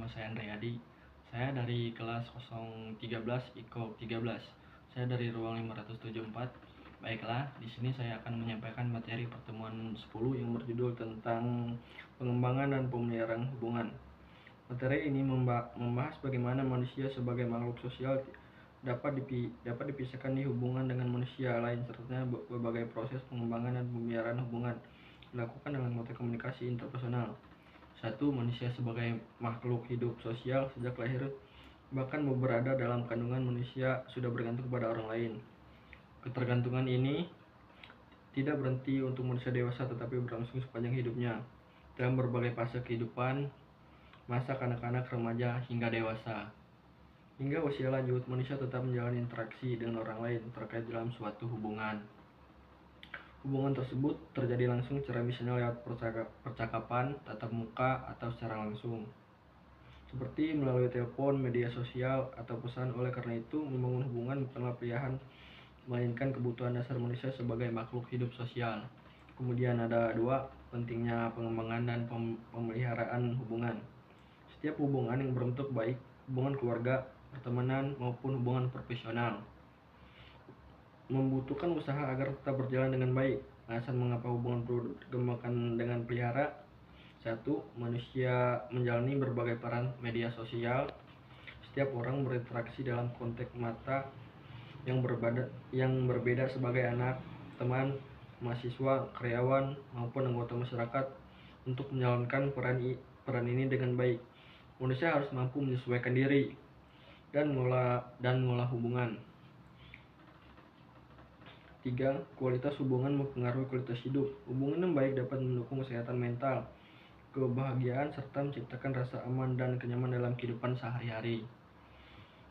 nama saya Andreadi. Saya dari kelas 013 IKO 13. Saya dari ruang 574. Baiklah, di sini saya akan menyampaikan materi pertemuan 10 yang berjudul tentang pengembangan dan pemeliharaan hubungan. Materi ini membahas bagaimana manusia sebagai makhluk sosial dapat dipisahkan di hubungan dengan manusia lain, serta berbagai proses pengembangan dan pemeliharaan hubungan dilakukan dalam metode komunikasi interpersonal. 1. Manusia sebagai makhluk hidup sosial sejak lahir, bahkan berada dalam kandungan manusia sudah bergantung pada orang lain. Ketergantungan ini tidak berhenti untuk manusia dewasa, tetapi berlangsung sepanjang hidupnya dalam berbagai fase kehidupan, masa kanak-kanak, remaja, hingga dewasa. Hingga usia lanjut, manusia tetap menjalani interaksi dengan orang lain terkait dalam suatu hubungan. Hubungan tersebut terjadi langsung secara misalnya lewat percakapan, tatap muka, atau secara langsung, seperti melalui telepon, media sosial, atau pesan. Oleh karena itu, membangun hubungan bukanlah pilihan, melainkan kebutuhan dasar manusia sebagai makhluk hidup sosial. Kemudian ada 2, pentingnya pengembangan dan pemeliharaan hubungan. Setiap hubungan yang berbentuk baik, hubungan keluarga, pertemanan, maupun hubungan profesional, membutuhkan usaha agar tetap berjalan dengan baik. Alasan mengapa hubungan perlu dikembangkan dengan pelihara. 1. Manusia menjalani berbagai peran media sosial. Setiap orang berinteraksi dalam konteks mata yang berbeda sebagai anak, teman, mahasiswa, karyawan, maupun anggota masyarakat. Untuk menjalankan peran ini dengan baik, manusia harus mampu menyesuaikan diri dan mengolah hubungan. 3. Kualitas hubungan mempengaruhi kualitas hidup. Hubungan yang baik dapat mendukung kesehatan mental, kebahagiaan, serta menciptakan rasa aman dan kenyamanan dalam kehidupan sehari-hari.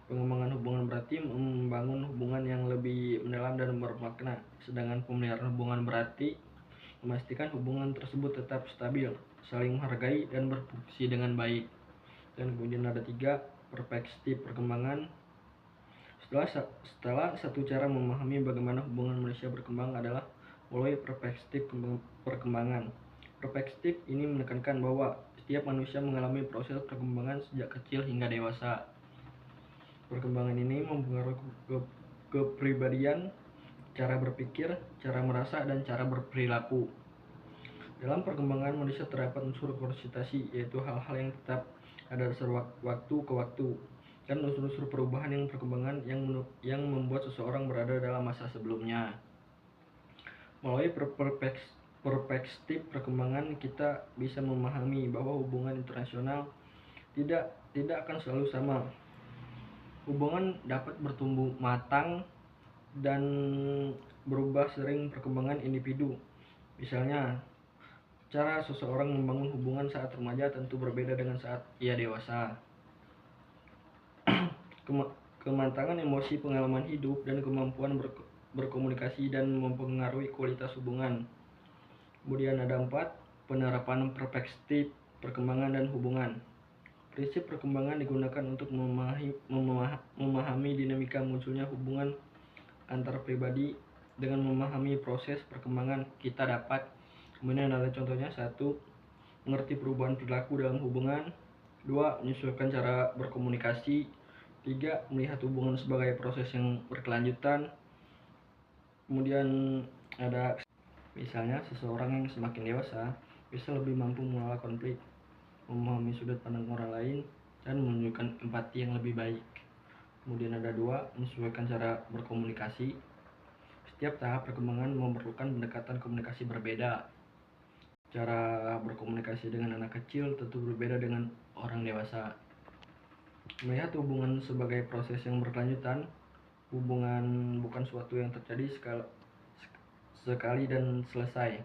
Pengembangan hubungan berarti membangun hubungan yang lebih mendalam dan bermakna, sedangkan pemeliharaan hubungan berarti memastikan hubungan tersebut tetap stabil, saling menghargai, dan berfungsi dengan baik. Dan kemudian ada 3, perspektif perkembangan. Setelah satu cara memahami bagaimana hubungan manusia berkembang adalah melalui perspektif perkembangan. Perspektif ini menekankan bahwa setiap manusia mengalami proses perkembangan sejak kecil hingga dewasa. Perkembangan ini mempengaruhi kepribadian, cara berpikir, cara merasa, dan cara berperilaku. Dalam perkembangan manusia terdapat unsur konsistensi, yaitu hal-hal yang tetap ada dasar waktu ke waktu, dan unsur-unsur perubahan yang perkembangan yang membuat seseorang berada dalam masa sebelumnya. Melalui perspektif perkembangan, kita bisa memahami bahwa hubungan internasional tidak akan selalu sama. Hubungan dapat bertumbuh matang dan berubah sering perkembangan individu. Misalnya, cara seseorang membangun hubungan saat remaja tentu berbeda dengan saat ia dewasa. Kematangan emosi, pengalaman hidup, dan kemampuan berkomunikasi dan mempengaruhi kualitas hubungan. Kemudian ada 4, penerapan perspektif perkembangan dan hubungan. Prinsip perkembangan digunakan untuk memahami dinamika munculnya hubungan antar pribadi. Dengan memahami proses perkembangan, kita dapat, kemudian ada contohnya: 1. Mengerti perubahan perilaku dalam hubungan. 2. Menyesuaikan cara berkomunikasi. 3. Melihat hubungan sebagai proses yang berkelanjutan. Kemudian ada misalnya seseorang yang semakin dewasa bisa lebih mampu mengelola konflik, memahami sudut pandang orang lain, dan menunjukkan empati yang lebih baik. Kemudian ada 2. Menyesuaikan cara berkomunikasi. Setiap tahap perkembangan memerlukan pendekatan komunikasi berbeda. Cara berkomunikasi dengan anak kecil tentu berbeda dengan orang dewasa. Melihat hubungan sebagai proses yang berkelanjutan. Hubungan bukan suatu yang terjadi sekali dan selesai.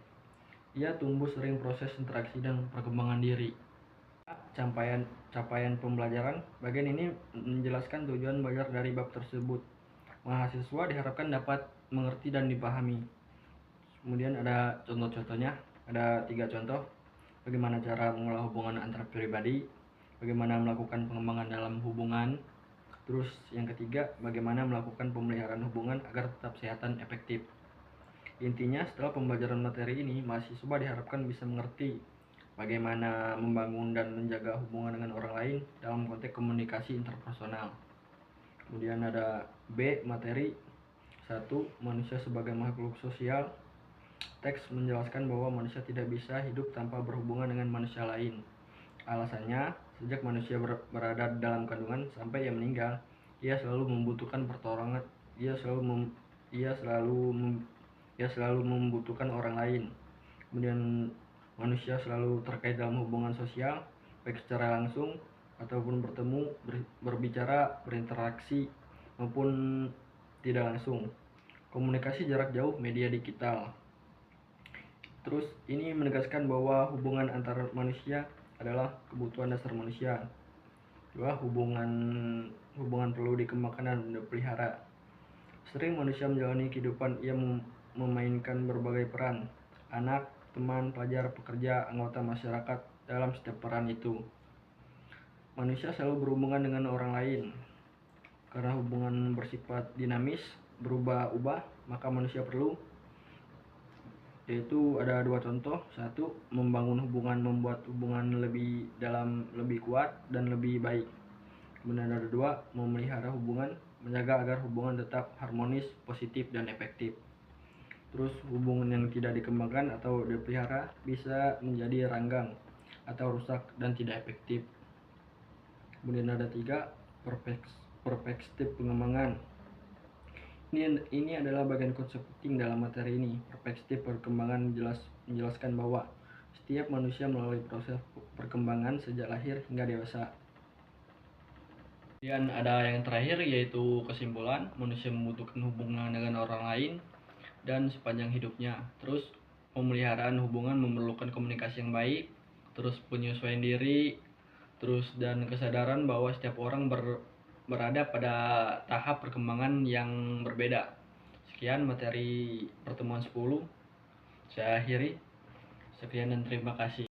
Ia tumbuh sering proses interaksi dan perkembangan diri. Capaian pembelajaran. Bagian ini menjelaskan tujuan belajar dari bab tersebut. Mahasiswa diharapkan dapat mengerti dan dipahami. Kemudian ada contoh-contohnya. Ada 3 contoh. Bagaimana cara mengolah hubungan antar pribadi, bagaimana melakukan pengembangan dalam hubungan. Terus yang ketiga, bagaimana melakukan pemeliharaan hubungan agar tetap sehat dan efektif. Intinya, setelah pembelajaran materi ini, mahasiswa diharapkan bisa mengerti bagaimana membangun dan menjaga hubungan dengan orang lain dalam konteks komunikasi interpersonal. Kemudian ada B, materi. 1. Manusia sebagai makhluk sosial. Teks menjelaskan bahwa manusia tidak bisa hidup tanpa berhubungan dengan manusia lain. Alasannya, sejak manusia berada dalam kandungan sampai ia meninggal, ia selalu membutuhkan pertolongan, ia selalu membutuhkan orang lain. Kemudian manusia selalu terkait dalam hubungan sosial, baik secara langsung ataupun bertemu, berbicara, berinteraksi maupun tidak langsung. Komunikasi jarak jauh, media digital. Terus ini menegaskan bahwa hubungan antar manusia adalah kebutuhan dasar manusia. 2. Hubungan perlu dikembangkan dan dipelihara. Sering manusia menjalani kehidupan ia memainkan berbagai peran. Anak, teman, pelajar, pekerja, anggota masyarakat. Dalam setiap peran itu, manusia selalu berhubungan dengan orang lain. Karena hubungan bersifat dinamis, berubah-ubah, maka manusia perlu, yaitu ada 2 contoh. 1. Membangun hubungan, membuat hubungan lebih dalam, lebih kuat dan lebih baik. Kemudian ada 2. Memelihara hubungan, menjaga agar hubungan tetap harmonis, positif, dan efektif. Terus hubungan yang tidak dikembangkan atau dipelihara bisa menjadi renggang atau rusak dan tidak efektif. Kemudian ada 3. Perspektif pengembangan. Ini adalah bagian konsep penting dalam materi ini. Perspektif perkembangan menjelaskan bahwa setiap manusia melalui proses perkembangan sejak lahir hingga dewasa. Kemudian ada yang terakhir, yaitu kesimpulan. Manusia membutuhkan hubungan dengan orang lain dan sepanjang hidupnya. Terus pemeliharaan hubungan memerlukan komunikasi yang baik, terus penyesuaian diri, terus dan kesadaran bahwa setiap orang berada pada tahap perkembangan yang berbeda. Sekian materi pertemuan 10. Saya akhiri. Sekian dan terima kasih.